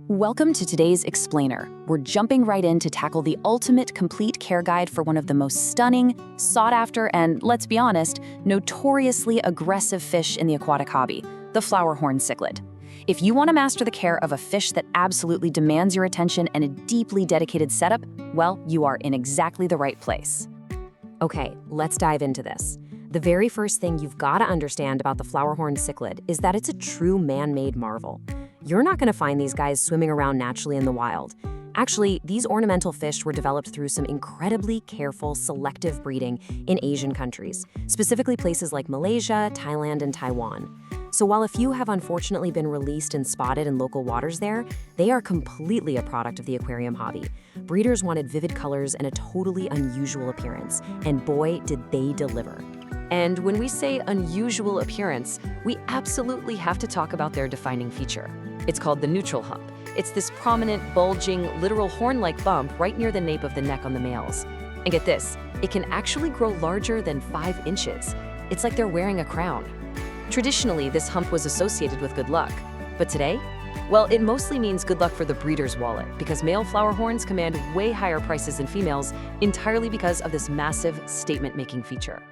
Welcome to today's Explainer. We're jumping right in to tackle the ultimate complete care guide for one of the most stunning, sought-after, and, let's be honest, notoriously aggressive fish in the aquatic hobby, the Flowerhorn Cichlid. If you want to master the care of a fish that absolutely demands your attention and a deeply dedicated setup, well, you are in exactly the right place. Okay, let's dive into this. The very first thing you've got to understand about the Flowerhorn Cichlid is that it's a true man-made marvel. You're not going to find these guys swimming around naturally in the wild. Actually, these ornamental fish were developed through some incredibly careful, selective breeding in Asian countries, specifically places like Malaysia, Thailand, and Taiwan. So while a few have unfortunately been released and spotted in local waters there, they are completely a product of the aquarium hobby. Breeders wanted vivid colors and a totally unusual appearance, and boy, did they deliver. And when we say unusual appearance, we absolutely have to talk about their defining feature. It's called the neutral hump. It's this prominent, bulging, literal horn-like bump right near the nape of the neck on the males. And get this, it can actually grow larger than 5 inches. It's like they're wearing a crown. Traditionally, this hump was associated with good luck. But today? Well, it mostly means good luck for the breeder's wallet, because male flowerhorns command way higher prices than females entirely because of this massive statement-making feature.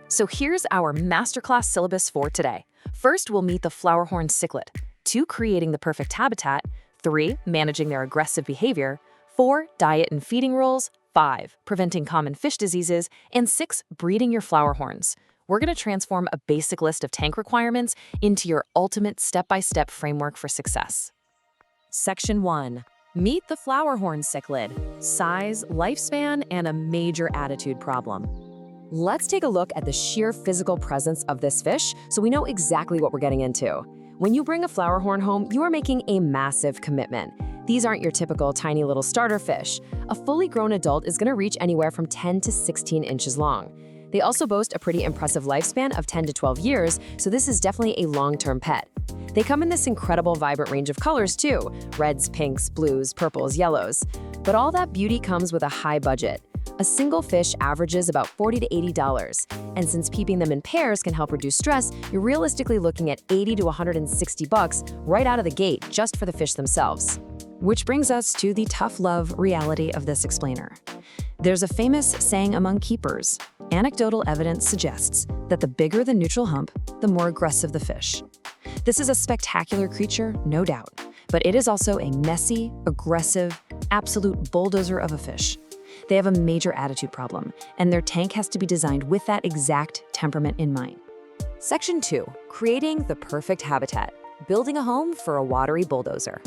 So here's our masterclass syllabus for today. First, we'll meet the Flowerhorn Cichlid. 2, creating the perfect habitat. 3, managing their aggressive behavior. 4, diet and feeding rules. 5, preventing common fish diseases. And 6, breeding your flowerhorns. We're going to transform a basic list of tank requirements into your ultimate step-by-step framework for success. Section 1. Meet the Flowerhorn Cichlid. Size, lifespan, and a major attitude problem. Let's take a look at the sheer physical presence of this fish so we know exactly what we're getting into. When you bring a flowerhorn home, you are making a massive commitment. These aren't your typical tiny little starter fish. A fully grown adult is going to reach anywhere from 10 to 16 inches long. They also boast a pretty impressive lifespan of 10 to 12 years, so this is definitely a long-term pet. They come in this incredible vibrant range of colors too: reds, pinks, blues, purples, yellows. But all that beauty comes with a high budget. A single fish averages about $40 to $80, and since keeping them in pairs can help reduce stress, you're realistically looking at $80 to $160 right out of the gate just for the fish themselves. Which brings us to the tough love reality of this explainer. There's a famous saying among keepers: anecdotal evidence suggests that the bigger the neutral hump, the more aggressive the fish. This is a spectacular creature, no doubt, but it is also a messy, aggressive, absolute bulldozer of a fish. They have a major attitude problem, and their tank has to be designed with that exact temperament in mind. Section 2. Creating the perfect habitat. Building a home for a watery bulldozer.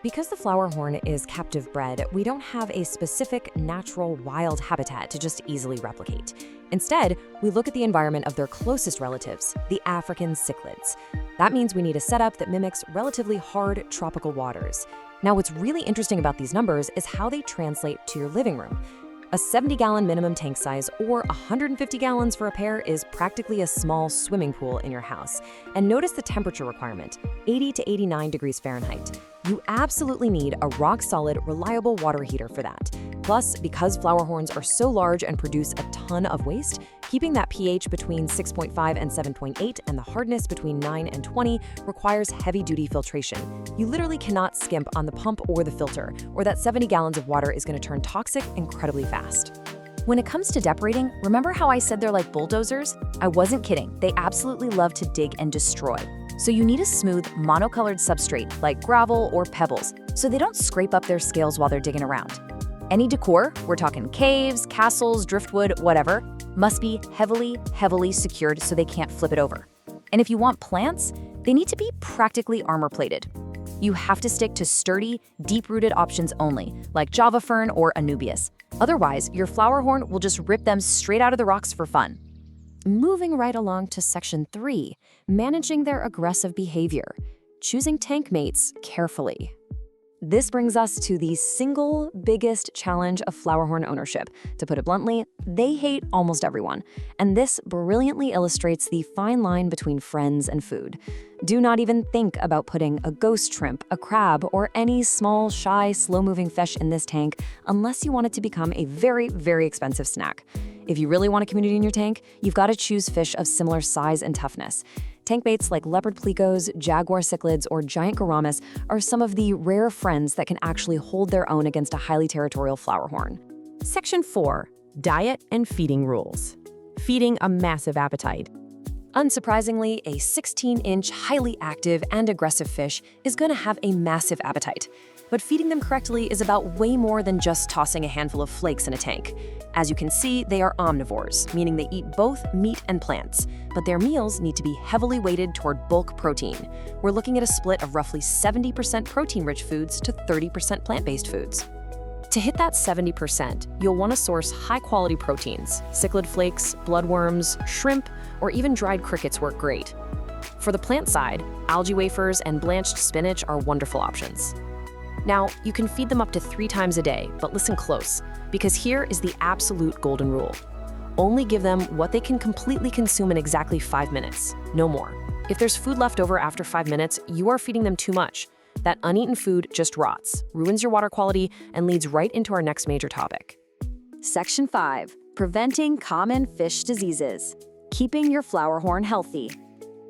Because the flowerhorn is captive bred, we don't have a specific, natural, wild habitat to just easily replicate. Instead, we look at the environment of their closest relatives, the African cichlids. That means we need a setup that mimics relatively hard tropical waters. Now, what's really interesting about these numbers is how they translate to your living room. A 70-gallon minimum tank size or 150 gallons for a pair is practically a small swimming pool in your house. And notice the temperature requirement, 80 to 89 degrees Fahrenheit. You absolutely need a rock-solid, reliable water heater for that. Plus, because flowerhorns are so large and produce a ton of waste, keeping that pH between 6.5 and 7.8 and the hardness between 9 and 20 requires heavy-duty filtration. You literally cannot skimp on the pump or the filter, or that 70 gallons of water is going to turn toxic incredibly fast. When it comes to depth rating, remember how I said they're like bulldozers? I wasn't kidding. They absolutely love to dig and destroy. So you need a smooth, monocolored substrate like gravel or pebbles, so they don't scrape up their scales while they're digging around. Any decor, we're talking caves, castles, driftwood, whatever, must be heavily secured so they can't flip it over. And if you want plants, they need to be practically armor-plated. You have to stick to sturdy, deep-rooted options only, like Java fern or Anubias. Otherwise, your flowerhorn will just rip them straight out of the rocks for fun. Moving right along to Section 3, managing their aggressive behavior. Choosing tank mates carefully. This brings us to the single biggest challenge of flowerhorn ownership. To put it bluntly, they hate almost everyone. And this brilliantly illustrates the fine line between friends and food. Do not even think about putting a ghost shrimp, a crab, or any small, shy, slow-moving fish in this tank unless you want it to become a very expensive snack. If you really want a community in your tank, you've got to choose fish of similar size and toughness. Tank baits like leopard plecos, jaguar cichlids, or giant gouramis are some of the rare friends that can actually hold their own against a highly territorial flowerhorn. Section 4. Diet and feeding rules. Feeding a massive appetite. Unsurprisingly, a 16-inch, highly active and aggressive fish is going to have a massive appetite. But feeding them correctly is about way more than just tossing a handful of flakes in a tank. As you can see, they are omnivores, meaning they eat both meat and plants, but their meals need to be heavily weighted toward bulk protein. We're looking at a split of roughly 70% protein-rich foods to 30% plant-based foods. To hit that 70%, you'll want to source high-quality proteins. Cichlid flakes, bloodworms, shrimp, or even dried crickets work great. For the plant side, algae wafers and blanched spinach are wonderful options. Now, you can feed them up to 3 times a day, but listen close, because here is the absolute golden rule. Only give them what they can completely consume in exactly 5 minutes, no more. If there's food left over after 5 minutes, you are feeding them too much. That uneaten food just rots, ruins your water quality, and leads right into our next major topic. Section 5. Preventing common fish diseases. Keeping your flowerhorn healthy.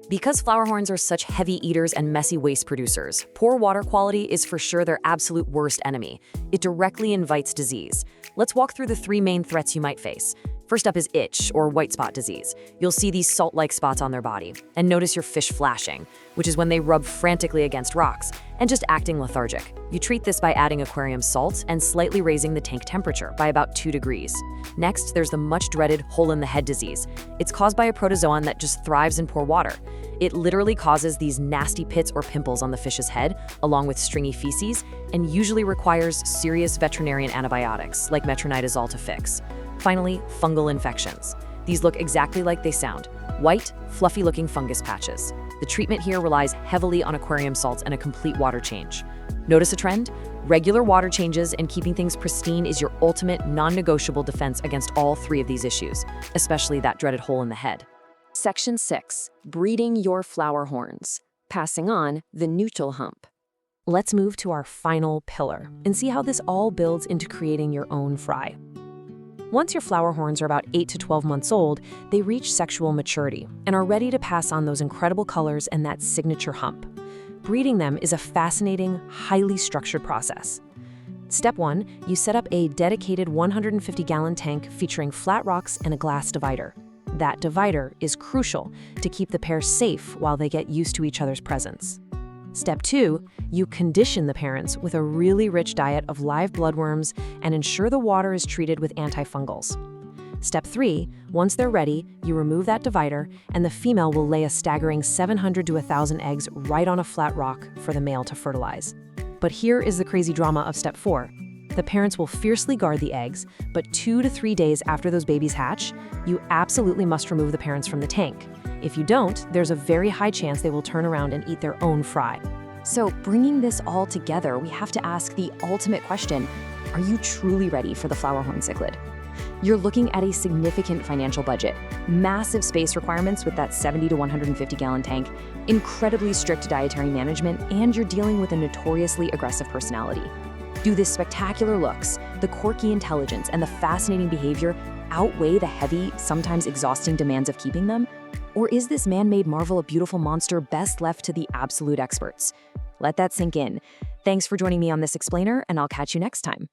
Because flowerhorns are such heavy eaters and messy waste producers, poor water quality is for sure their absolute worst enemy. It directly invites disease. Let's walk through the 3 main threats you might face. First up is itch, or white spot disease. You'll see these salt-like spots on their body, and notice your fish flashing, which is when they rub frantically against rocks, and just acting lethargic. You treat this by adding aquarium salt and slightly raising the tank temperature by about 2 degrees. Next, there's the much-dreaded hole-in-the-head disease. It's caused by a protozoan that just thrives in poor water. It literally causes these nasty pits or pimples on the fish's head, along with stringy feces, and usually requires serious veterinarian antibiotics, like metronidazole to fix. Finally, fungal infections. These look exactly like they sound: white, fluffy-looking fungus patches. The treatment here relies heavily on aquarium salts and a complete water change. Notice a trend? Regular water changes and keeping things pristine is your ultimate non-negotiable defense against all 3 of these issues, especially that dreaded hole in the head. Section 6. Breeding your flowerhorns. Passing on the neutral hump. Let's move to our final pillar and see how this all builds into creating your own fry. Once your flowerhorns are about 8 to 12 months old, they reach sexual maturity and are ready to pass on those incredible colors and that signature hump. Breeding them is a fascinating, highly structured process. Step 1, you set up a dedicated 150-gallon tank featuring flat rocks and a glass divider. That divider is crucial to keep the pair safe while they get used to each other's presence. Step 2, you condition the parents with a really rich diet of live bloodworms and ensure the water is treated with antifungals. Step 3, once they're ready, you remove that divider and the female will lay a staggering 700 to 1,000 eggs right on a flat rock for the male to fertilize. But here is the crazy drama of Step 4. The parents will fiercely guard the eggs, but 2 to 3 days after those babies hatch, you absolutely must remove the parents from the tank. If you don't, there's a very high chance they will turn around and eat their own fry. So, bringing this all together, we have to ask the ultimate question: are you truly ready for the Flowerhorn Cichlid? You're looking at a significant financial budget, massive space requirements with that 70 to 150-gallon tank, incredibly strict dietary management, and you're dealing with a notoriously aggressive personality. Do the spectacular looks, the quirky intelligence, and the fascinating behavior outweigh the heavy, sometimes exhausting demands of keeping them? Or is this man-made marvel a beautiful monster best left to the absolute experts? Let that sink in. Thanks for joining me on this explainer, and I'll catch you next time.